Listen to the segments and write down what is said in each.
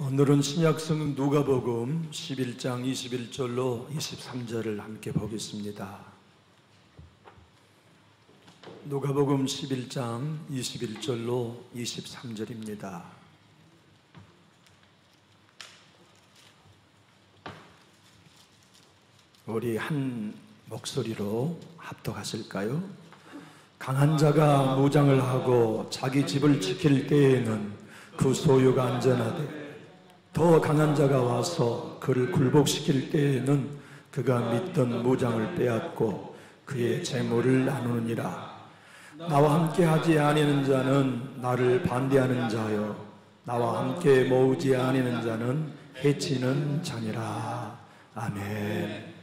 오늘은 신약성경 누가복음 11장 21절로 23절을 함께 보겠습니다. 누가복음 11장 21절로 23절입니다. 우리 한 목소리로 합독하실까요? 강한 자가 무장을 하고 자기 집을 지킬 때에는 그 소유가 안전하되 더 강한 자가 와서 그를 굴복시킬 때에는 그가 믿던 무장을 빼앗고 그의 재물을 나누느니라. 나와 함께 하지 아니하는 자는 나를 반대하는 자요 나와 함께 모으지 아니하는 자는 해치는 자니라. 아멘.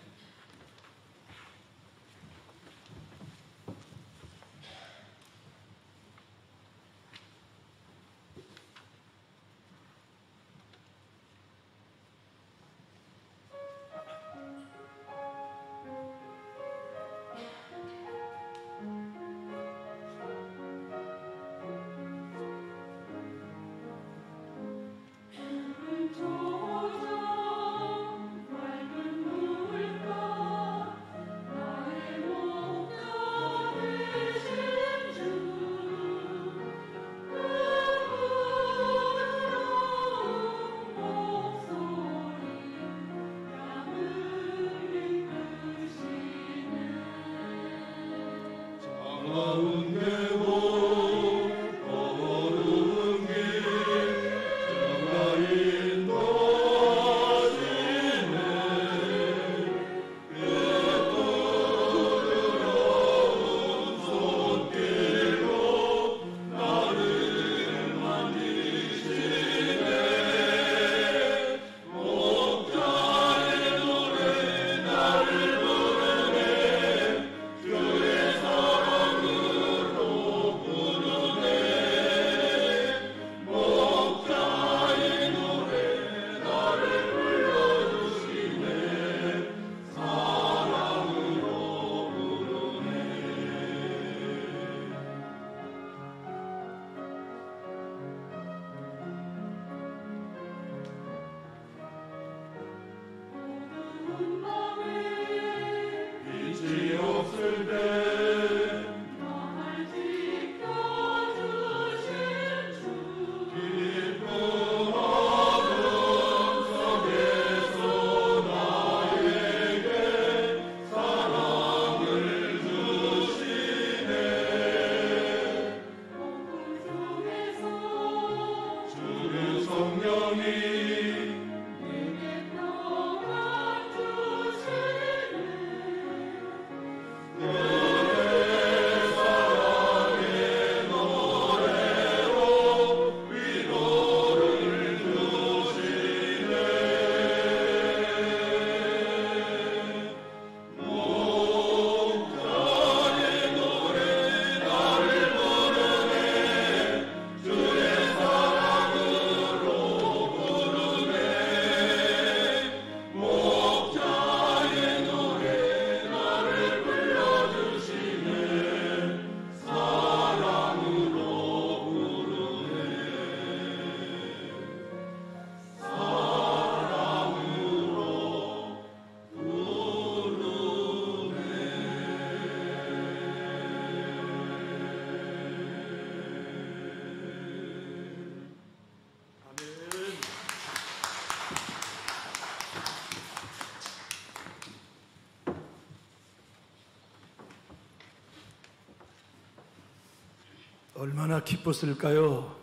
얼마나 기뻤을까요?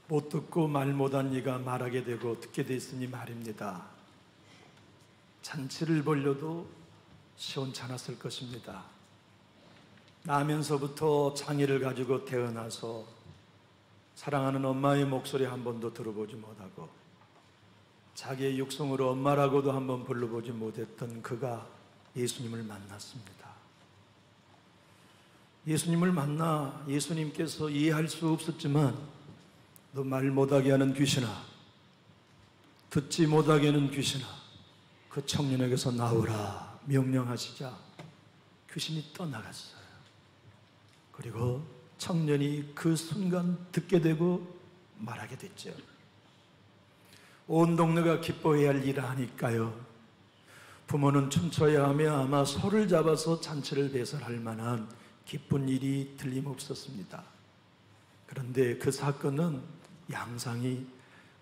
못 듣고 말 못한 이가 말하게 되고 듣게 됐으니 말입니다. 잔치를 벌려도 시원찮았을 것입니다. 나면서부터 장애를 가지고 태어나서 사랑하는 엄마의 목소리 한 번도 들어보지 못하고 자기의 육성으로 엄마라고도 한 번 불러보지 못했던 그가 예수님을 만났습니다. 예수님을 만나 예수님께서 이해할 수 없었지만 너 말 못하게 하는 귀신아, 듣지 못하게 하는 귀신아, 그 청년에게서 나오라 명령하시자 귀신이 떠나갔어요. 그리고 청년이 그 순간 듣게 되고 말하게 됐죠. 온 동네가 기뻐해야 할 일을 하니까요. 부모는 춤춰야 하며 아마 소를 잡아서 잔치를 배설할 만한 기쁜 일이 틀림없었습니다. 그런데 그 사건은 양상이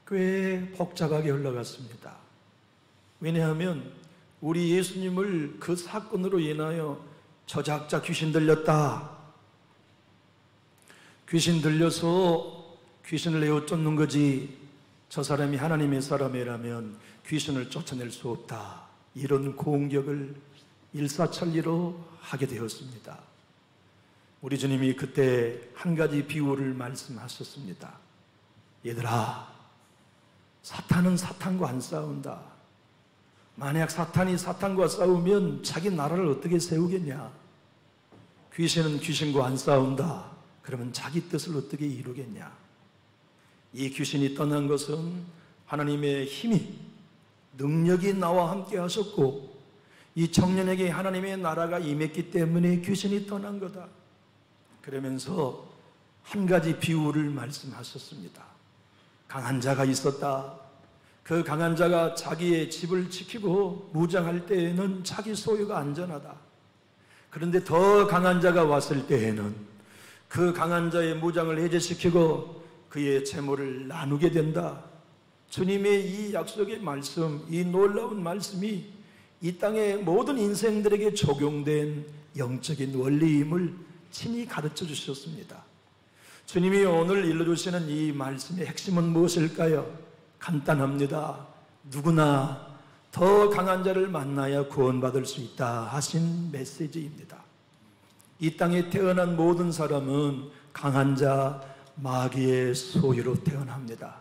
꽤 복잡하게 흘러갔습니다. 왜냐하면 우리 예수님을 그 사건으로 인하여 저작자 귀신 들렸다, 귀신 들려서 귀신을 내어 쫓는 거지, 저 사람이 하나님의 사람이라면 귀신을 쫓아낼 수 없다, 이런 공격을 일사천리로 하게 되었습니다. 우리 주님이 그때 한 가지 비유를 말씀하셨습니다. 얘들아, 사탄은 사탄과 안 싸운다. 만약 사탄이 사탄과 싸우면 자기 나라를 어떻게 세우겠냐? 귀신은 귀신과 안 싸운다. 그러면 자기 뜻을 어떻게 이루겠냐? 이 귀신이 떠난 것은 하나님의 힘이, 능력이 나와 함께 하셨고 이 청년에게 하나님의 나라가 임했기 때문에 귀신이 떠난 거다. 그러면서 한 가지 비유를 말씀하셨습니다. 강한 자가 있었다. 그 강한 자가 자기의 집을 지키고 무장할 때에는 자기 소유가 안전하다. 그런데 더 강한 자가 왔을 때에는 그 강한 자의 무장을 해제시키고 그의 재물을 나누게 된다. 주님의 이 약속의 말씀, 이 놀라운 말씀이 이 땅의 모든 인생들에게 적용된 영적인 원리임을 친히 가르쳐 주셨습니다. 주님이 오늘 일러주시는 이 말씀의 핵심은 무엇일까요? 간단합니다. 누구나 더 강한 자를 만나야 구원받을 수 있다 하신 메시지입니다. 이 땅에 태어난 모든 사람은 강한 자, 마귀의 소유로 태어납니다.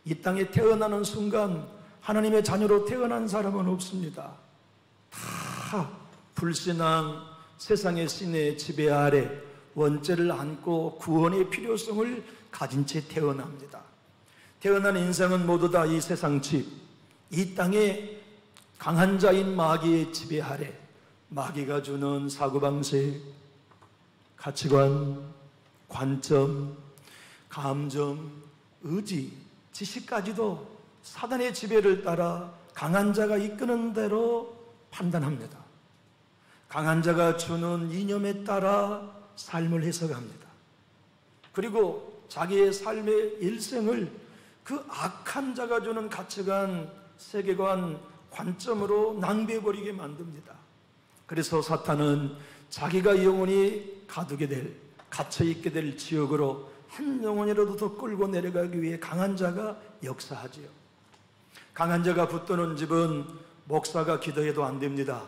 이 땅에 태어나는 순간 하나님의 자녀로 태어난 사람은 없습니다. 다 불신앙, 세상의 신의 지배 아래 원죄를 안고 구원의 필요성을 가진 채 태어납니다. 태어난 인생은 모두 다 이 세상 집, 이 땅의 강한 자인 마귀의 지배 아래 마귀가 주는 사고방식, 가치관, 관점, 감정, 의지, 지식까지도 사단의 지배를 따라 강한 자가 이끄는 대로 판단합니다. 강한 자가 주는 이념에 따라 삶을 해석합니다. 그리고 자기의 삶의 일생을 그 악한 자가 주는 가치관, 세계관, 관점으로 낭비해버리게 만듭니다. 그래서 사탄은 자기가 영원히 가두게 될, 갇혀있게 될 지옥으로 한 영혼이라도 더 끌고 내려가기 위해 강한 자가 역사하지요. 강한 자가 붙드는 집은 목사가 기도해도 안 됩니다.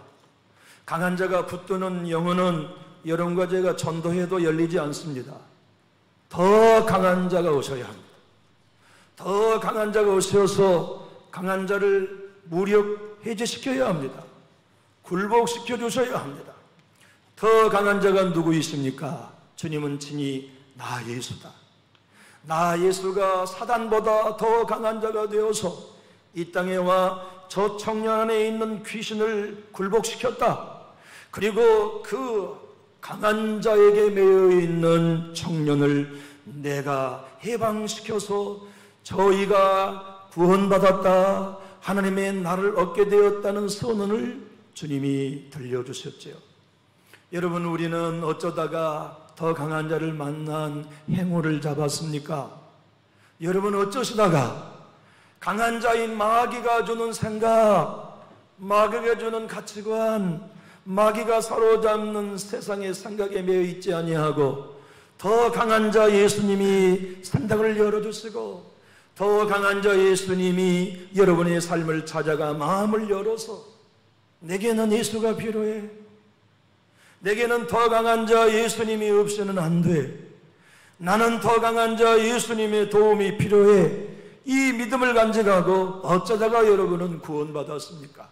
강한 자가 붙드는 영혼은 여러분과 제가 전도해도 열리지 않습니다. 더 강한 자가 오셔야 합니다. 더 강한 자가 오셔서 강한 자를 무력 해제시켜야 합니다. 굴복시켜 주셔야 합니다. 더 강한 자가 누구이십니까? 주님은 친히 나 예수다. 나 예수가 사단보다 더 강한 자가 되어서 이 땅에 와 저 청년 안에 있는 귀신을 굴복시켰다. 그리고 그 강한 자에게 매여 있는 청년을 내가 해방시켜서 저희가 구원받았다, 하나님의 나를 얻게 되었다는 선언을 주님이 들려주셨죠. 여러분, 우리는 어쩌다가 더 강한 자를 만난 행운을 잡았습니까? 여러분, 어쩌시다가 강한 자인 마귀가 주는 생각, 마귀가 주는 가치관, 마귀가 사로잡는 세상의 생각에 매여 있지 아니하고 더 강한 자 예수님이 생각을 열어주시고 더 강한 자 예수님이 여러분의 삶을 찾아가 마음을 열어서 내게는 예수가 필요해, 내게는 더 강한 자 예수님이 없이는 안 돼, 나는 더 강한 자 예수님의 도움이 필요해, 이 믿음을 간직하고 어쩌다가 여러분은 구원받았습니까?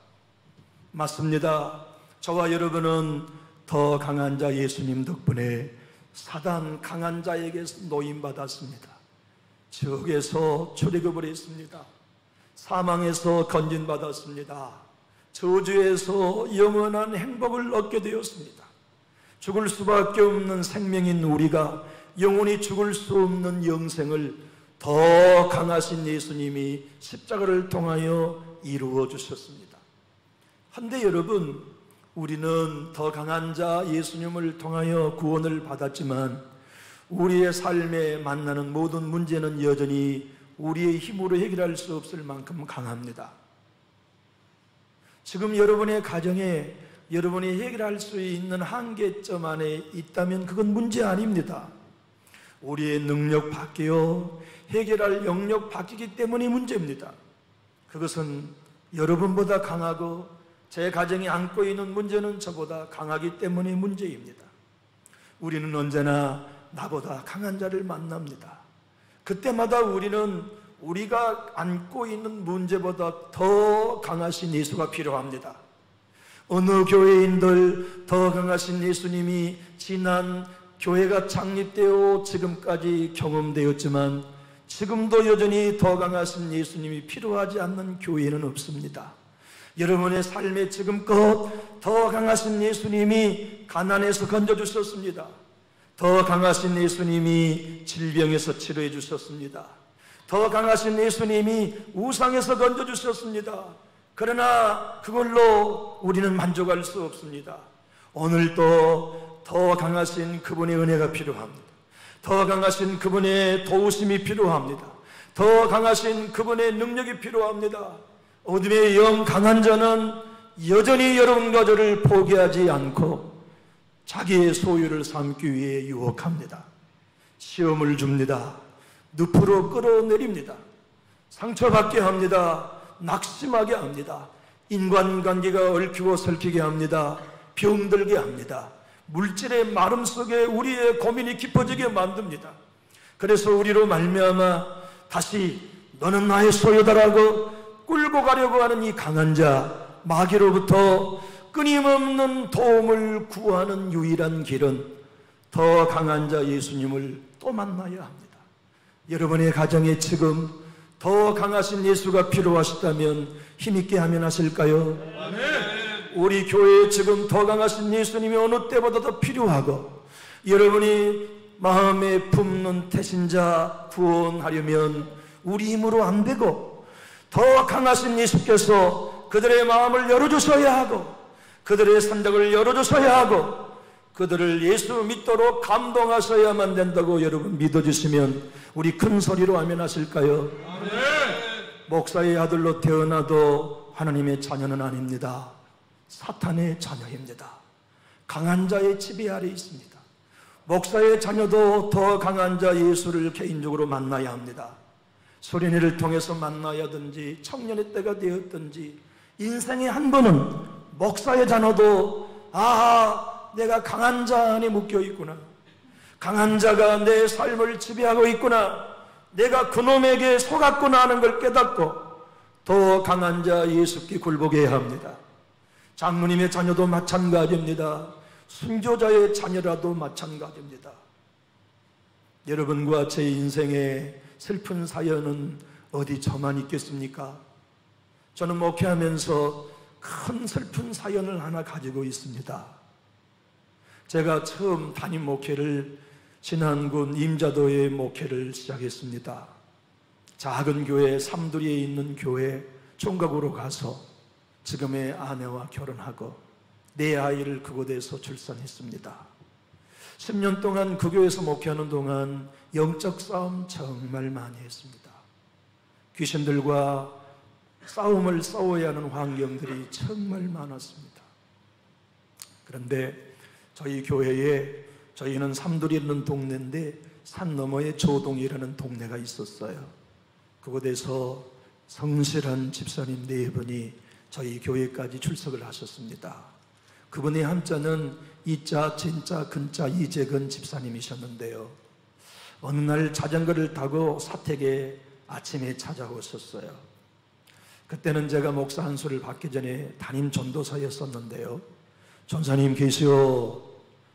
맞습니다. 저와 여러분은 더 강한 자 예수님 덕분에 사단 강한 자에게서 노임받았습니다. 지옥에서 출애굽을 했습니다. 사망에서 건진받았습니다. 저주에서 영원한 행복을 얻게 되었습니다. 죽을 수밖에 없는 생명인 우리가 영원히 죽을 수 없는 영생을 더 강하신 예수님이 십자가를 통하여 이루어 주셨습니다. 한데 여러분, 우리는 더 강한 자 예수님을 통하여 구원을 받았지만 우리의 삶에 만나는 모든 문제는 여전히 우리의 힘으로 해결할 수 없을 만큼 강합니다. 지금 여러분의 가정에 여러분이 해결할 수 있는 한계점 안에 있다면 그건 문제 아닙니다. 우리의 능력 밖에요, 해결할 영역 바뀌기 때문이 문제입니다. 그것은 여러분보다 강하고 제 가정이 안고 있는 문제는 저보다 강하기 때문이 문제입니다. 우리는 언제나 나보다 강한 자를 만납니다. 그때마다 우리는 우리가 안고 있는 문제보다 더 강하신 예수가 필요합니다. 어느 교회인들 더 강하신 예수님이 지난 교회가 창립되어 지금까지 경험되었지만 지금도 여전히 더 강하신 예수님이 필요하지 않는 교회는 없습니다. 여러분의 삶에 지금껏 더 강하신 예수님이 가난에서 건져주셨습니다. 더 강하신 예수님이 질병에서 치료해 주셨습니다. 더 강하신 예수님이 우상에서 건져주셨습니다. 그러나 그걸로 우리는 만족할 수 없습니다. 오늘도 더 강하신 그분의 은혜가 필요합니다. 더 강하신 그분의 도우심이 필요합니다. 더 강하신 그분의 능력이 필요합니다. 어둠의 영 강한 자는 여전히 여러분과 저를 포기하지 않고 자기의 소유를 삼기 위해 유혹합니다. 시험을 줍니다. 늪으로 끌어내립니다. 상처받게 합니다. 낙심하게 합니다. 인간관계가 얽히고 설키게 합니다. 병들게 합니다. 물질의 마름 속에 우리의 고민이 깊어지게 만듭니다. 그래서 우리로 말미암아 다시 너는 나의 소유다라고 끌고 가려고 하는 이 강한 자 마귀로부터 끊임없는 도움을 구하는 유일한 길은 더 강한 자 예수님을 또 만나야 합니다. 여러분의 가정에 지금 더 강하신 예수가 필요하시다면 힘있게 하면 하실까요? 아멘. 우리 교회에 지금 더 강하신 예수님이 어느 때보다 더 필요하고 여러분이 마음에 품는 태신자 구원하려면 우리 힘으로 안 되고 더 강하신 예수께서 그들의 마음을 열어주셔야 하고 그들의 산적을 열어주셔야 하고 그들을 예수 믿도록 감동하셔야만 된다고 여러분 믿어주시면 우리 큰 소리로 아멘 하실까요? 아멘. 목사의 아들로 태어나도 하나님의 자녀는 아닙니다. 사탄의 자녀입니다. 강한 자의 지배 아래 있습니다. 목사의 자녀도 더 강한 자 예수를 개인적으로 만나야 합니다. 소리내를 통해서 만나야 하든지 청년의 때가 되었든지 인생의 한 번은 목사의 자녀도 내가 강한 자 안에 묶여 있구나. 강한 자가 내 삶을 지배하고 있구나. 내가 그놈에게 속았구나 하는 걸 깨닫고 더 강한 자 예수께 굴복해야 합니다. 장로님의 자녀도 마찬가지입니다. 순교자의 자녀라도 마찬가지입니다. 여러분과 제 인생의 슬픈 사연은 어디 저만 있겠습니까? 저는 목회하면서 큰 슬픈 사연을 하나 가지고 있습니다. 제가 처음 담임 목회를 신안군 임자도의 목회를 시작했습니다. 작은 교회 삼두리에 있는 교회 총각으로 가서 지금의 아내와 결혼하고 내 아이를 그곳에서 출산했습니다. 10년 동안 그 교회에서 목회하는 동안 영적 싸움 정말 많이 했습니다. 귀신들과 싸움을 싸워야 하는 환경들이 정말 많았습니다. 그런데 저희 교회에 저희는 삼두리 있는 동네인데 산 너머에 조동이라는 동네가 있었어요. 그곳에서 성실한 집사님 4분이 저희 교회까지 출석을 하셨습니다. 그분의 한자는 이자, 진자, 근자, 이재근 집사님이셨는데요. 어느 날 자전거를 타고 사택에 아침에 찾아오셨어요. 그때는 제가 목사 한 수를 받기 전에 담임 전도사였었는데요. 전사님 계시오.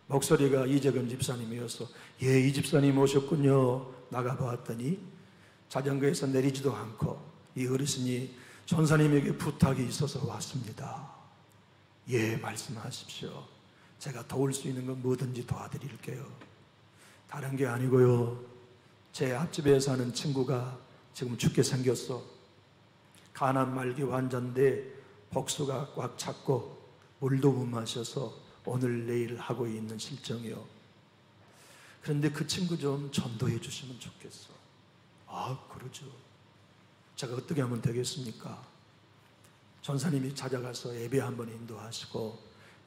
목소리가 이재근 집사님이어서 예, 이 집사님 오셨군요. 나가보았더니 자전거에서 내리지도 않고 이 어르신이 전사님에게 부탁이 있어서 왔습니다. 예, 말씀하십시오. 제가 도울 수 있는 건 뭐든지 도와드릴게요. 다른 게 아니고요. 제 앞집에 사는 친구가 지금 죽게 생겼어. 간암 말기 환자인데 복수가 꽉 찼고 물도 못 마셔서 오늘 내일 하고 있는 실정이요. 그런데 그 친구 좀 전도해 주시면 좋겠어. 아, 그러죠. 제가 어떻게 하면 되겠습니까? 전사님이 찾아가서 예배 한번 인도하시고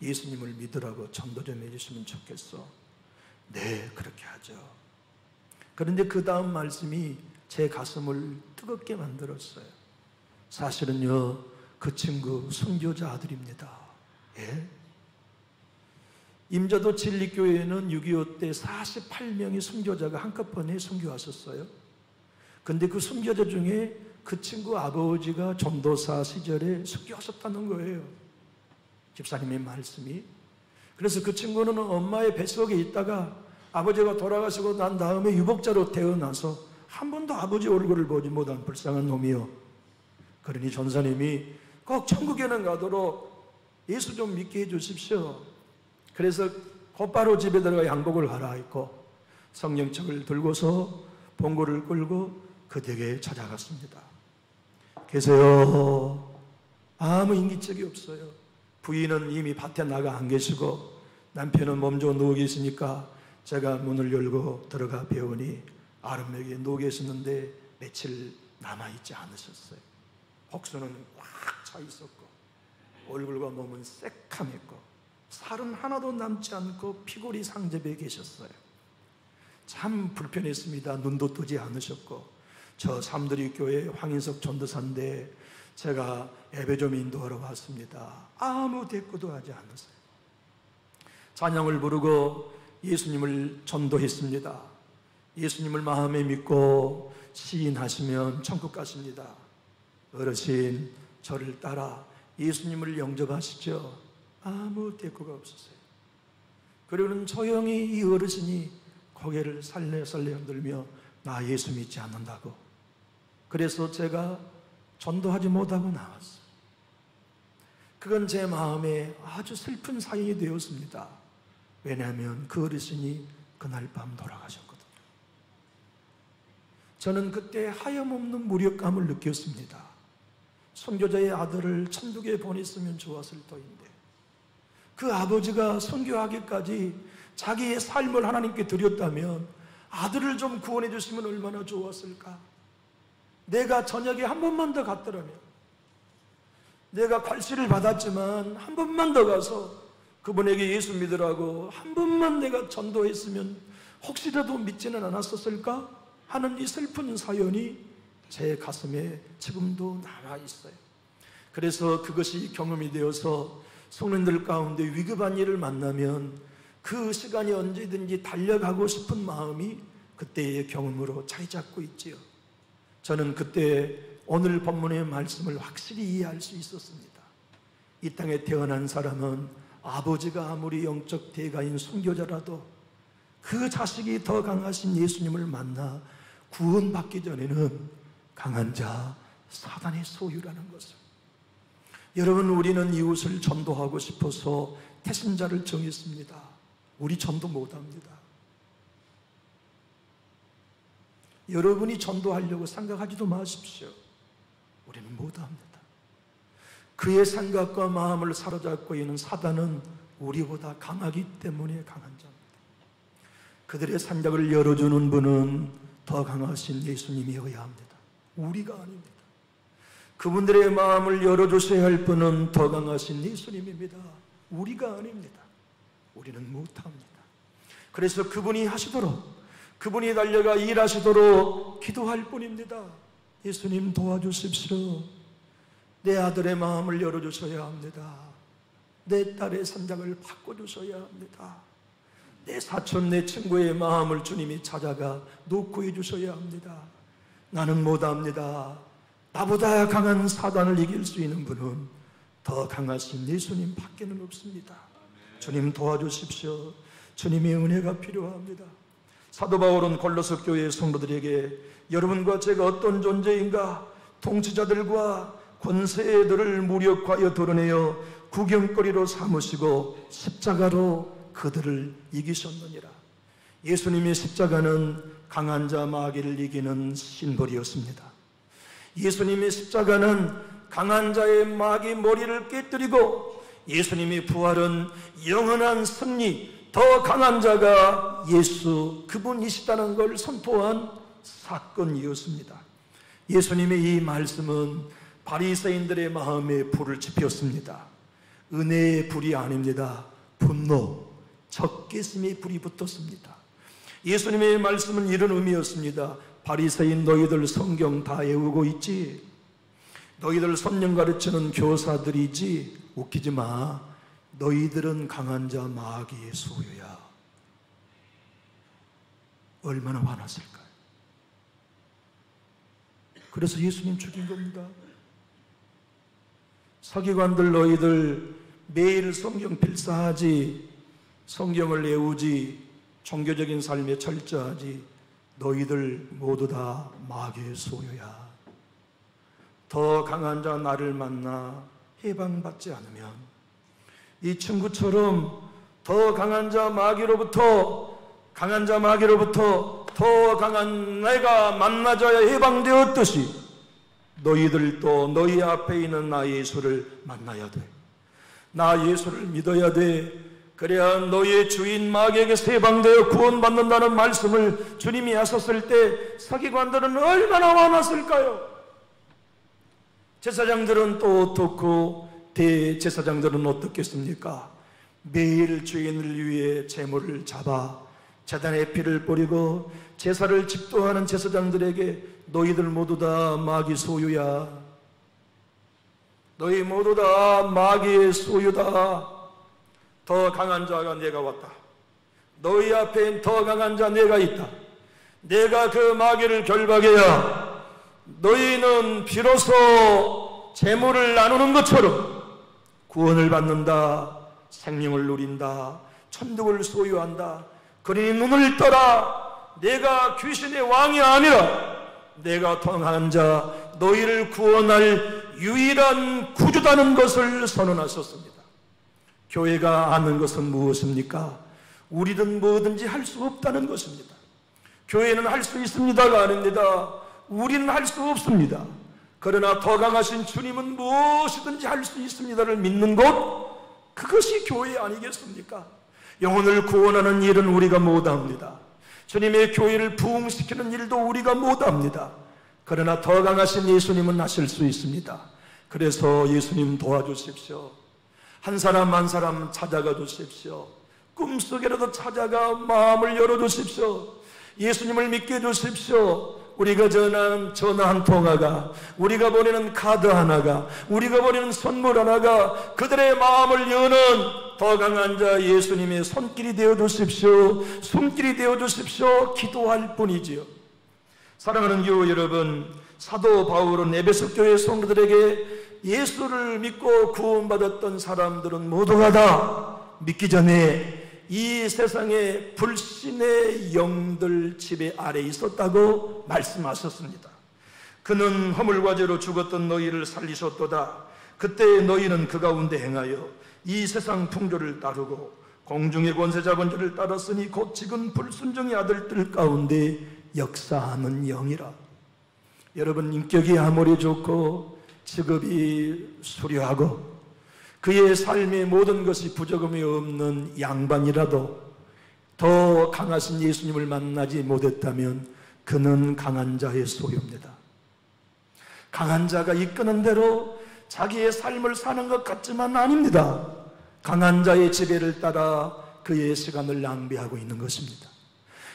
예수님을 믿으라고 전도 좀 해주시면 좋겠어. 네, 그렇게 하죠. 그런데 그 다음 말씀이 제 가슴을 뜨겁게 만들었어요. 사실은요, 그 친구 순교자 아들입니다. 예? 임자도 진리교회에는 6.25 때 48명의 순교자가 한꺼번에 순교하셨어요. 근데 그 순교자 중에 그 친구 아버지가 전도사 시절에 순교하셨다는 거예요. 집사님의 말씀이. 그래서 그 친구는 엄마의 뱃속에 있다가 아버지가 돌아가시고 난 다음에 유복자로 태어나서 한 번도 아버지 얼굴을 보지 못한 불쌍한 놈이요. 그러니 전사님이 꼭 천국에는 가도록 예수 좀 믿게 해주십시오. 그래서 곧바로 집에 들어가 양복을 갈아입고 성령책을 들고서 봉고를 끌고 그 댁에 찾아갔습니다. 계세요? 아무 인기척이 없어요. 부인은 이미 밭에 나가 안 계시고 남편은 몸져 누워 계시니까 제가 문을 열고 들어가 배우니 아름하게 누워 계셨는데 며칠 남아있지 않으셨어요. 복수는 꽉 차 있었고 얼굴과 몸은 새카맸고 살은 하나도 남지 않고 피골이 상접해 계셨어요. 참 불편했습니다. 눈도 뜨지 않으셨고 저 삼두리 교회 황인석 전도사인데 제가 예배 좀 인도하러 왔습니다. 아무 대꾸도 하지 않았어요. 찬양을 부르고 예수님을 전도했습니다. 예수님을 마음에 믿고 시인하시면 천국 가십니다. 어르신, 저를 따라 예수님을 영접하시죠. 아무 대꾸가 없었어요. 그리고는 조용히 이 어르신이 고개를 살래살래 흔들며 나 예수 믿지 않는다고. 그래서 제가 전도하지 못하고 나왔어요. 그건 제 마음에 아주 슬픈 사연이 되었습니다. 왜냐하면 그 어르신이 그날 밤 돌아가셨거든요. 저는 그때 하염없는 무력감을 느꼈습니다. 선교자의 아들을 천국에 보냈으면 좋았을 터인데 그 아버지가 선교하기까지 자기의 삶을 하나님께 드렸다면 아들을 좀 구원해 주시면 얼마나 좋았을까. 내가 저녁에 한 번만 더 갔더라면, 내가 괄시를 받았지만 한 번만 더 가서 그분에게 예수 믿으라고 한 번만 내가 전도했으면 혹시라도 믿지는 않았었을까 하는 이 슬픈 사연이 제 가슴에 지금도 남아있어요. 그래서 그것이 경험이 되어서 성도님들 가운데 위급한 일을 만나면 그 시간이 언제든지 달려가고 싶은 마음이 그때의 경험으로 자리 잡고 있지요. 저는 그때 오늘 본문의 말씀을 확실히 이해할 수 있었습니다. 이 땅에 태어난 사람은 아버지가 아무리 영적 대가인 순교자라도 그 자식이 더 강하신 예수님을 만나 구원받기 전에는 강한 자 사단의 소유라는 것을. 여러분, 우리는 이웃을 전도하고 싶어서 태신자를 정했습니다. 우리 전도 못합니다. 여러분이 전도하려고 생각하지도 마십시오. 우리는 못합니다. 그의 생각과 마음을 사로잡고 있는 사단은 우리보다 강하기 때문에 강한 자입니다. 그들의 생각을 열어주는 분은 더 강하신 예수님이어야 합니다. 우리가 아닙니다. 그분들의 마음을 열어주셔야 할 분은 더 강하신 예수님입니다. 우리가 아닙니다. 우리는 못합니다. 그래서 그분이 하시도록, 그분이 달려가 일하시도록 기도할 뿐입니다. 예수님 도와주십시오. 내 아들의 마음을 열어주셔야 합니다. 내 딸의 생각을 바꿔주셔야 합니다. 내 사촌, 내 친구의 마음을 주님이 찾아가 놓고 해주셔야 합니다. 나는 못합니다. 나보다 강한 사단을 이길 수 있는 분은 더 강하신 예수님 밖에는 없습니다. 주님 도와주십시오. 주님의 은혜가 필요합니다. 사도 바울은 골로새 교회의 성도들에게 여러분과 제가 어떤 존재인가, 통치자들과 권세들을 무력화하여 드러내어 구경거리로 삼으시고 십자가로 그들을 이기셨느니라. 예수님의 십자가는 강한 자 마귀를 이기는 심벌이었습니다. 예수님의 십자가는 강한 자의 마귀 머리를 깨뜨리고 예수님의 부활은 영원한 승리, 더 강한 자가 예수 그분이시다는 걸 선포한 사건이었습니다. 예수님의 이 말씀은 바리새인들의 마음에 불을 지폈습니다. 은혜의 불이 아닙니다. 분노, 적개심의 불이 붙었습니다. 예수님의 말씀은 이런 의미였습니다. 바리새인 너희들 성경 다 외우고 있지? 너희들 성령 가르치는 교사들이지? 웃기지 마. 너희들은 강한 자 마귀의 소유야. 얼마나 화났을까요? 그래서 예수님 죽인 겁니다. 서기관들 너희들 매일 성경 필사하지, 성경을 외우지, 종교적인 삶에 철저하지, 너희들 모두 다 마귀의 소유야. 더 강한 자 나를 만나 해방받지 않으면 이 친구처럼 더 강한 자 마귀로부터 더 강한 내가 만나져야 해방되었듯이 너희들도 너희 앞에 있는 나 예수를 만나야 돼. 나 예수를 믿어야 돼. 그래야 너희의 주인 마귀에게서 해방되어 구원받는다는 말씀을 주님이 하셨을 때 서기관들은 얼마나 화났을까요? 제사장들은 또 어떻고 대제사장들은 어떻겠습니까? 매일 주인을 위해 제물을 잡아 제단에 피를 뿌리고 제사를 집도하는 제사장들에게 너희들 모두 다 마귀 소유야. 너희 모두 다 마귀의 소유다. 더 강한 자가 내가 왔다. 너희 앞에 더 강한 자 내가 있다. 내가 그 마귀를 결박해야 너희는 비로소 재물을 나누는 것처럼 구원을 받는다. 생명을 누린다. 천국을 소유한다. 그러니 눈을 떠라. 내가 귀신의 왕이 아니라 내가 더 강한 자 너희를 구원할 유일한 구주다는 것을 선언하셨습니다. 교회가 아는 것은 무엇입니까? 우리는 뭐든지 할 수 없다는 것입니다. 교회는 할 수 있습니다가 아닙니다. 우리는 할 수 없습니다. 그러나 더 강하신 주님은 무엇이든지 할 수 있습니다를 믿는 것, 그것이 교회 아니겠습니까? 영혼을 구원하는 일은 우리가 못합니다. 주님의 교회를 부흥시키는 일도 우리가 못합니다. 그러나 더 강하신 예수님은 하실 수 있습니다. 그래서 예수님 도와주십시오. 한 사람 한 사람 찾아가 주십시오. 꿈속에라도 찾아가 마음을 열어주십시오. 예수님을 믿게 해주십시오. 우리가 전화한 전화 한 통화가, 우리가 보내는 카드 하나가, 우리가 보내는 선물 하나가 그들의 마음을 여는 더 강한 자 예수님의 손길이 되어주십시오. 손길이 되어주십시오. 기도할 뿐이지요. 사랑하는 교우 여러분, 사도 바울은 에베소 교회 성도들에게 예수를 믿고 구원받았던 사람들은 모두가 다 믿기 전에 이 세상의 불신의 영들 지배 아래 있었다고 말씀하셨습니다. 그는 허물과 죄로 죽었던 너희를 살리셨도다. 그때 너희는 그 가운데 행하여 이 세상 풍조를 따르고 공중의 권세 잡은 자를 따랐으니 곧 지금 불순종의 아들들 가운데 역사하는 영이라. 여러분, 인격이 아무리 좋고 직업이 수려하고 그의 삶의 모든 것이 부족함이 없는 양반이라도 더 강하신 예수님을 만나지 못했다면 그는 강한 자의 소유입니다. 강한 자가 이끄는 대로 자기의 삶을 사는 것 같지만 아닙니다. 강한 자의 지배를 따라 그의 시간을 낭비하고 있는 것입니다.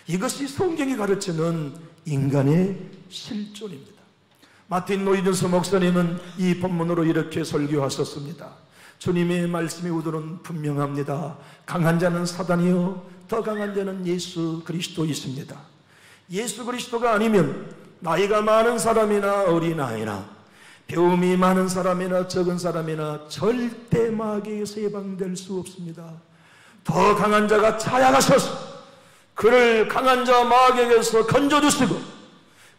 이것이 성경이 가르치는 인간의 실존입니다. 마틴 노이든스 목사님은 이 본문으로 이렇게 설교하셨습니다. 주님의 말씀이 우리는 분명합니다. 강한 자는 사단이요 더 강한 자는 예수 그리스도이십니다. 예수 그리스도가 아니면 나이가 많은 사람이나 어린아이나 배움이 많은 사람이나 적은 사람이나 절대 마귀에서 해방될 수 없습니다. 더 강한 자가 찾아가셔서 그를 강한 자 마귀에게서 건져주시고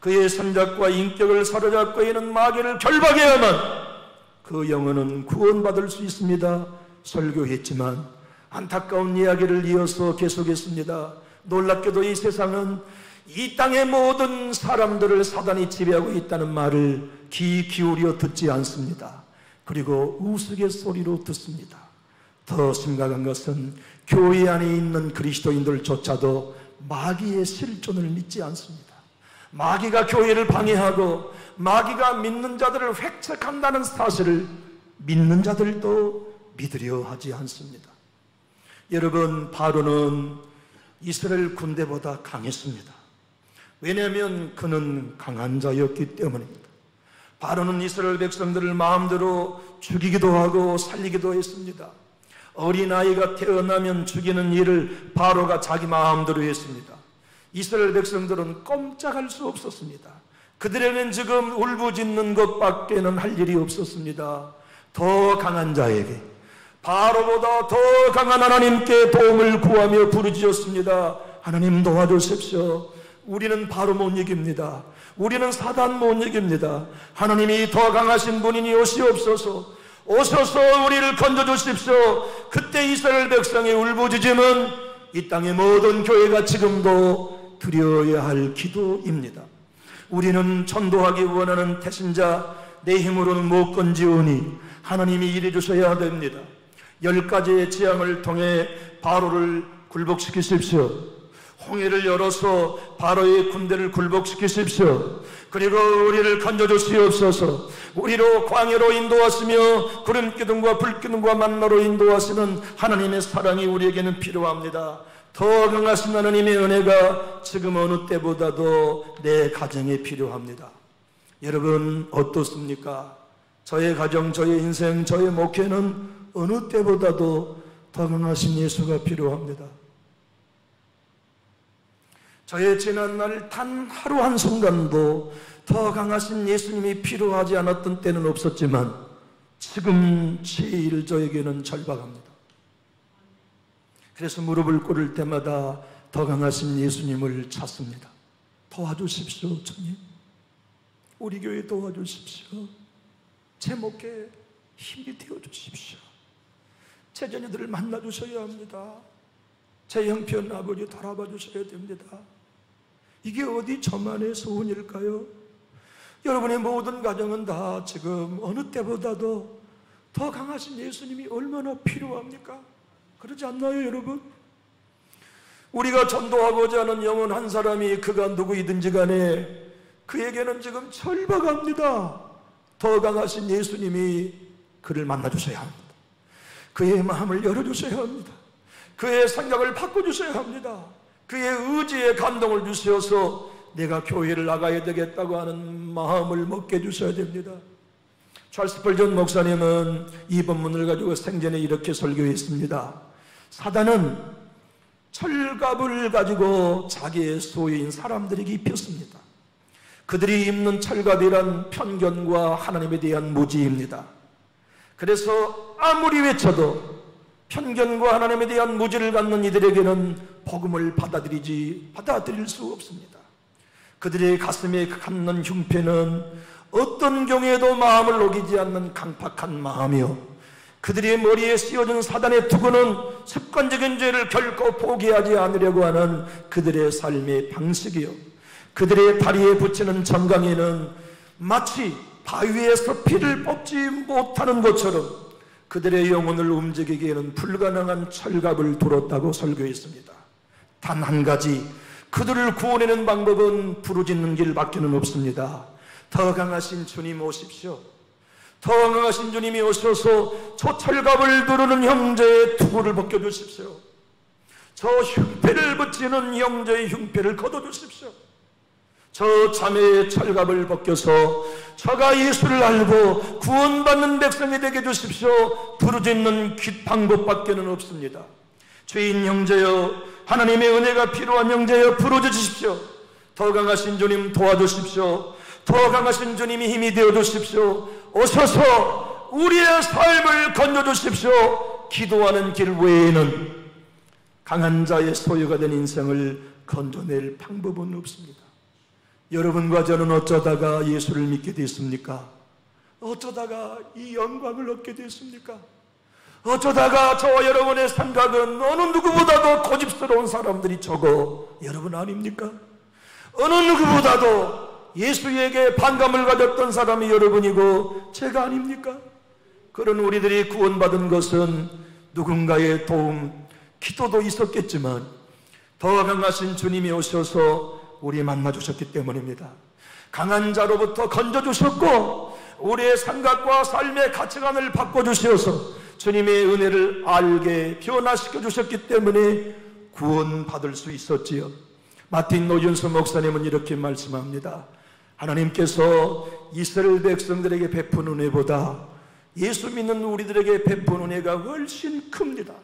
그의 선작과 인격을 사로잡고 있는 마귀를 결박해야만 그 영혼은 구원받을 수 있습니다. 설교했지만 안타까운 이야기를 이어서 계속했습니다. 놀랍게도 이 세상은 이 땅의 모든 사람들을 사단이 지배하고 있다는 말을 귀 기울여 듣지 않습니다. 그리고 우스갯소리로 듣습니다. 더 심각한 것은 교회 안에 있는 그리스도인들조차도 마귀의 실존을 믿지 않습니다. 마귀가 교회를 방해하고 마귀가 믿는 자들을 획책한다는 사실을 믿는 자들도 믿으려 하지 않습니다. 여러분, 바로는 이스라엘 군대보다 강했습니다. 왜냐하면 그는 강한 자였기 때문입니다. 바로는 이스라엘 백성들을 마음대로 죽이기도 하고 살리기도 했습니다. 어린아이가 태어나면 죽이는 일을 바로가 자기 마음대로 했습니다. 이스라엘 백성들은 꼼짝할 수 없었습니다. 그들에게는 지금 울부짖는 것밖에는 할 일이 없었습니다. 더 강한 자에게, 바로보다 더 강한 하나님께 도움을 구하며 부르짖었습니다. 하나님 도와주십시오. 우리는 바로 못 이깁니다. 우리는 사단 못 이깁니다. 하나님이 더 강하신 분이니 오시옵소서. 오셔서 우리를 건져주십시오. 그때 이스라엘 백성의 울부짖음은 이 땅의 모든 교회가 지금도 드려야 할 기도입니다. 우리는 전도하기 원하는 태신자, 내 힘으로는 못 건지오니 하나님이 일해 주셔야 됩니다. 10가지의 재앙을 통해 바로를 굴복시키십시오. 홍해를 열어서 바로의 군대를 굴복시키십시오. 그리고 우리를 건져주시옵소서. 우리로 광야로 인도하시며 구름기둥과 불기둥과 만나로 인도하시는 하나님의 사랑이 우리에게는 필요합니다. 더 강하신 하나님의 은혜가 지금 어느 때보다도 내 가정에 필요합니다. 여러분 어떻습니까? 저의 가정, 저의 인생, 저의 목회는 어느 때보다도 더 강하신 예수가 필요합니다. 저의 지난날 단 하루 한순간도 더 강하신 예수님이 필요하지 않았던 때는 없었지만 지금 제일 저에게는 절박합니다. 그래서 무릎을 꿇을 때마다 더 강하신 예수님을 찾습니다. 도와주십시오, 주님. 우리 교회 도와주십시오. 제 목회에 힘이 되어주십시오. 제 자녀들을 만나주셔야 합니다. 제 형편 아버지 돌아봐 주셔야 됩니다. 이게 어디 저만의 소원일까요? 여러분의 모든 가정은 다 지금 어느 때보다도 더 강하신 예수님이 얼마나 필요합니까? 그러지 않나요, 여러분? 우리가 전도하고자 하는 영혼 한 사람이 그가 누구이든지 간에 그에게는 지금 절박합니다. 더 강하신 예수님이 그를 만나주셔야 합니다. 그의 마음을 열어주셔야 합니다. 그의 생각을 바꿔주셔야 합니다. 그의 의지에 감동을 주셔서 내가 교회를 나가야 되겠다고 하는 마음을 먹게 해주셔야 됩니다. 찰스 스펄전 목사님은 이 본문을 가지고 생전에 이렇게 설교했습니다. 사단은 철갑을 가지고 자기의 소유인 사람들에게 입혔습니다. 그들이 입는 철갑이란 편견과 하나님에 대한 무지입니다. 그래서 아무리 외쳐도 편견과 하나님에 대한 무지를 갖는 이들에게는 복음을 받아들일 수 없습니다. 그들의 가슴에 갖는 흉패는 어떤 경우에도 마음을 녹이지 않는 강팍한 마음이요, 그들의 머리에 씌워진 사단의 투구는 습관적인 죄를 결코 포기하지 않으려고 하는 그들의 삶의 방식이요, 그들의 다리에 붙이는 정강이는 마치 바위에서 피를 뽑지 못하는 것처럼 그들의 영혼을 움직이기에는 불가능한 철갑을 두었다고 설교했습니다. 단 한 가지, 그들을 구원하는 방법은 부르짖는 길밖에는 없습니다. 더 강하신 주님 오십시오. 더 강하신 주님이 오셔서 저 철갑을 두르는 형제의 투구를 벗겨주십시오. 저 흉패를 붙이는 형제의 흉패를 걷어주십시오. 저 자매의 철갑을 벗겨서 저가 예수를 알고 구원받는 백성이 되게 해주십시오. 부르짖는 방법밖에는 없습니다. 죄인 형제여, 하나님의 은혜가 필요한 형제여, 부르짖으십시오. 더 강하신 주님 도와주십시오. 더 강하신 주님이 힘이 되어주십시오. 오셔서 우리의 삶을 건져주십시오. 기도하는 길 외에는 강한 자의 소유가 된 인생을 건져낼 방법은 없습니다. 여러분과 저는 어쩌다가 예수를 믿게 됐습니까? 어쩌다가 이 영광을 얻게 됐습니까? 어쩌다가 저와 여러분의 생각은 어느 누구보다도 고집스러운 사람들이 저거 여러분 아닙니까? 어느 누구보다도 예수에게 반감을 가졌던 사람이 여러분이고 제가 아닙니까? 그런 우리들이 구원받은 것은 누군가의 도움, 기도도 있었겠지만 더 강하신 주님이 오셔서 우리 만나주셨기 때문입니다. 강한 자로부터 건져주셨고 우리의 생각과 삶의 가치관을 바꿔주셔서 주님의 은혜를 알게 변화시켜 주셨기 때문에 구원받을 수 있었지요. 마틴 노준수 목사님은 이렇게 말씀합니다. 하나님께서 이스라엘 백성들에게 베푼 은혜보다 예수 믿는 우리들에게 베푼 은혜가 훨씬 큽니다.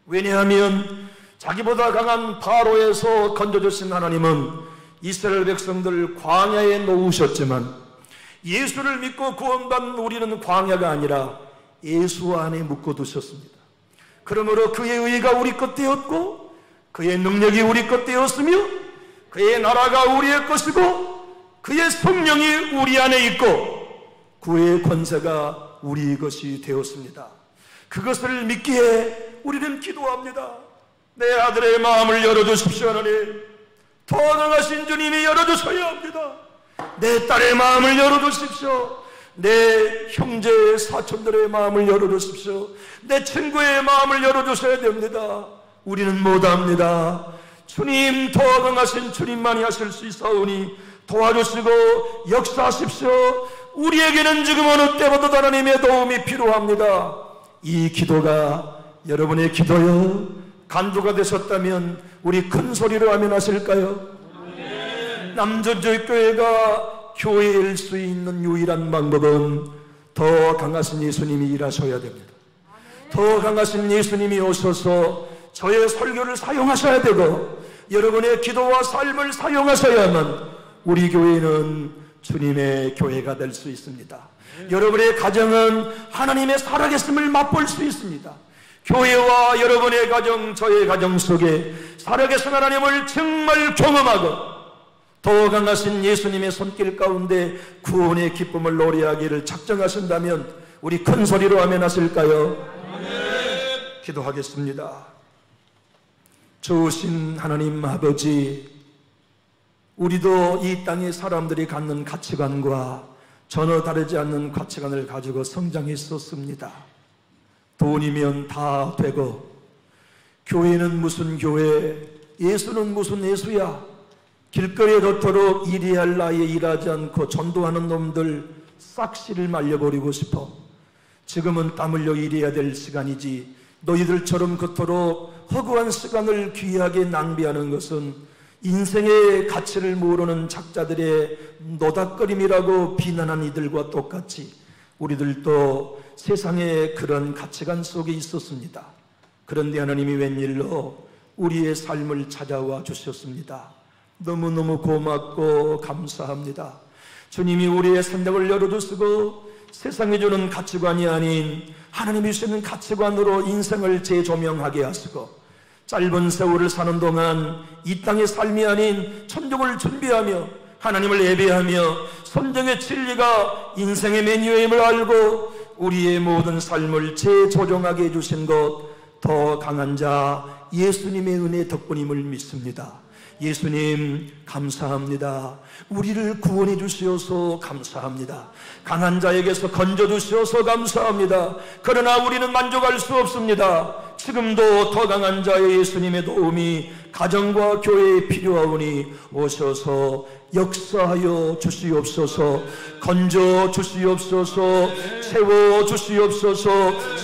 왜냐하면 자기보다 강한 바로에서 건져주신 하나님은 이스라엘 백성들을 광야에 놓으셨지만 예수를 믿고 구원받는 우리는 광야가 아니라 예수 안에 묶어두셨습니다. 그러므로 그의 의가 우리 것 되었고 그의 능력이 우리 것 되었으며 그의 나라가 우리의 것이고 그의 성령이 우리 안에 있고 그의 권세가 우리 것이 되었습니다. 그것을 믿기에 우리는 기도합니다. 내 아들의 마음을 열어주십시오. 하나님, 더 강하신 주님이 열어주셔야 합니다. 내 딸의 마음을 열어주십시오. 내 형제 사촌들의 마음을 열어주십시오. 내 친구의 마음을 열어주셔야 됩니다. 우리는 못합니다. 주님, 더 강하신 주님만이 하실 수 있사오니 도와주시고 역사하십시오. 우리에게는 지금 어느 때보다 하나님의 도움이 필요합니다. 이 기도가 여러분의 기도요 간주가 되셨다면 우리 큰 소리로 아멘 하실까요? 남전교회가 교회일 수 있는 유일한 방법은 더 강하신 예수님이 일하셔야 됩니다. 더 강하신 예수님이 오셔서 저의 설교를 사용하셔야 되고 여러분의 기도와 삶을 사용하셔야만 우리 교회는 주님의 교회가 될 수 있습니다. 여러분의 가정은 하나님의 살아계심을 맛볼 수 있습니다. 교회와 여러분의 가정, 저의 가정 속에 살아계신 하나님을 정말 경험하고 더 강하신 예수님의 손길 가운데 구원의 기쁨을 노래하기를 작정하신다면 우리 큰 소리로 아멘 하실까요? 아멘. 기도하겠습니다. 좋으신 하나님 아버지, 우리도 이 땅의 사람들이 갖는 가치관과 전혀 다르지 않는 가치관을 가지고 성장했었습니다. 돈이면 다 되고 교회는 무슨 교회, 예수는 무슨 예수야, 길거리에 걷도록 일해야 할 나이에 일하지 않고 전도하는 놈들 싹시를 말려버리고 싶어. 지금은 땀 흘려 일해야 될 시간이지 너희들처럼 그토록 허구한 시간을 귀하게 낭비하는 것은 인생의 가치를 모르는 작자들의 노닥거림이라고 비난한 이들과 똑같이 우리들도 세상의 그런 가치관 속에 있었습니다. 그런데 하나님이 웬일로 우리의 삶을 찾아와 주셨습니다. 너무너무 고맙고 감사합니다. 주님이 우리의 생각을 열어주시고 세상이 주는 가치관이 아닌 하나님이 주시는 가치관으로 인생을 재조명하게 하시고 짧은 세월을 사는 동안 이 땅의 삶이 아닌 천국을 준비하며 하나님을 예배하며 성경의 진리가 인생의 메뉴임을 알고 우리의 모든 삶을 재조정하게 해주신 것 더 강한 자 예수님의 은혜 덕분임을 믿습니다. 예수님 감사합니다. 우리를 구원해 주시어서 감사합니다. 강한 자에게서 건져 주시어서 감사합니다. 그러나 우리는 만족할 수 없습니다. 지금도 더 강한 자의 예수님의 도움이 가정과 교회에 필요하오니 오셔서 역사하여 주시옵소서. 건져 주시옵소서. 세워 주시옵소서.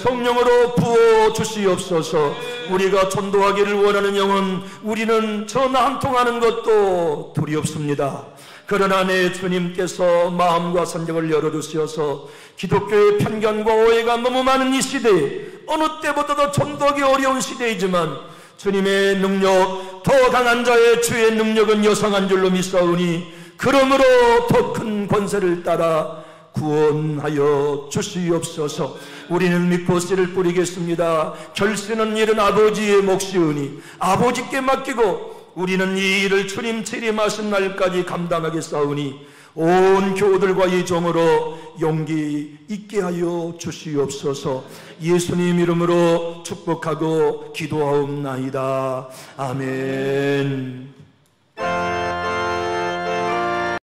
성령으로 부어 주시옵소서. 우리가 전도하기를 원하는 영혼, 우리는 전화 한 통 하는 것도 두렵습니다. 그러나 내 주님께서 마음과 선정을 열어주시어서 기독교의 편견과 오해가 너무 많은 이 시대에 어느 때보다도 전도하기 어려운 시대이지만 주님의 능력, 더 강한 자의 주의 능력은 여성한 줄로 믿사오니 그러므로 더 큰 권세를 따라 구원하여 주시옵소서. 우리는 믿고 씨를 뿌리겠습니다. 결실은 일은 아버지의 몫이오니 아버지께 맡기고 우리는 이 일을 주님 재림하신 날까지 감당하겠사오니 온 교우들과 이 종으로 용기 있게 하여 주시옵소서. 예수님 이름으로 축복하고 기도하옵나이다. 아멘.